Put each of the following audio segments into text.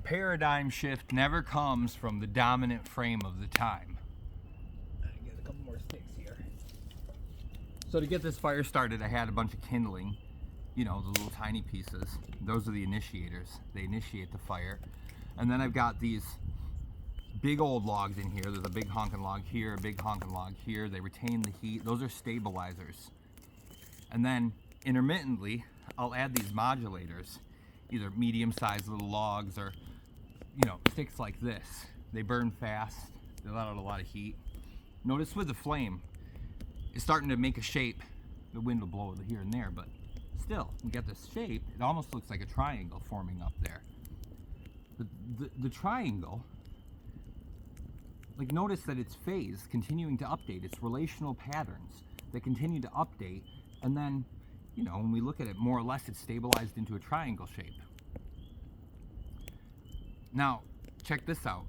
paradigm shift never comes from the dominant frame of the time. I get a couple more sticks here. So to get this fire started, I had a bunch of kindling, you know, the little tiny pieces. Those are the initiators. They initiate the fire. And then I've got these big old logs in here. There's a big honking log here, a big honking log here. They retain the heat. Those are stabilizers. And then intermittently, I'll add these modulators, either medium-sized little logs or, you know, sticks like this. They burn fast. They let out a lot of heat. Notice with the flame, it's starting to make a shape. The wind will blow it here and there, but still, you get this shape. It almost looks like a triangle forming up there. The triangle, like, notice that its phase continuing to update, its relational patterns that continue to update, and then, you know, when we look at it, more or less it's stabilized into a triangle shape. Now, check this out,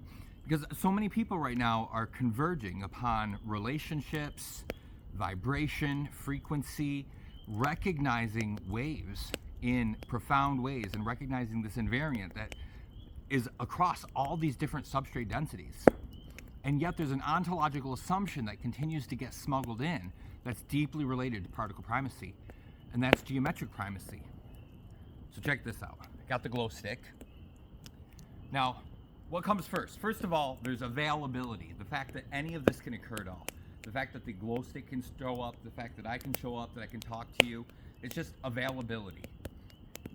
because so many people right now are converging upon relationships, vibration, frequency, recognizing waves in profound ways, and recognizing this invariant that is across all these different substrate densities. And yet there's an ontological assumption that continues to get smuggled in that's deeply related to particle primacy, and that's geometric primacy. So check this out. I got the glow stick. Now, what comes first? First of all, there's availability. The fact that any of this can occur at all. The fact that the glow stick can show up, the fact that I can show up, that I can talk to you. It's just availability.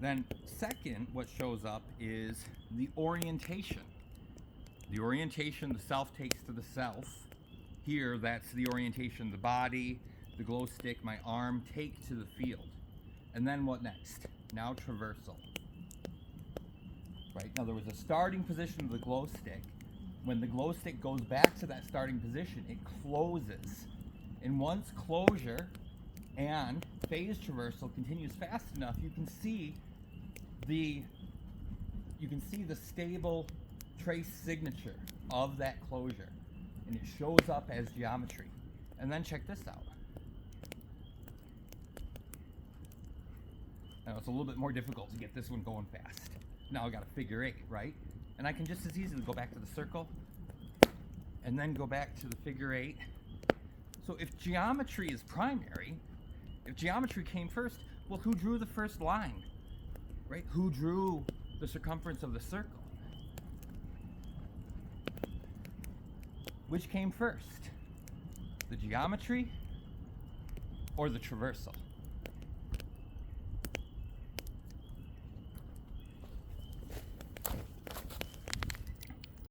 Then second, what shows up is the orientation. The orientation the self takes to the self. Here, that's the orientation the body, the glow stick, my arm take to the field. And then what next? Now traversal. Right? Now there was a starting position of the glow stick. When the glow stick goes back to that starting position, it closes. And once closure and phase traversal continues fast enough, you can see the stable trace signature of that closure, and it shows up as geometry. And then check this out. Now it's a little bit more difficult to get this one going fast. Now I got a figure eight, right? And I can just as easily go back to the circle and then go back to the figure eight. So if geometry is primary, if geometry came first, well, who drew the first line, right? Who drew the circumference of the circle? Which came first, the geometry or the traversal?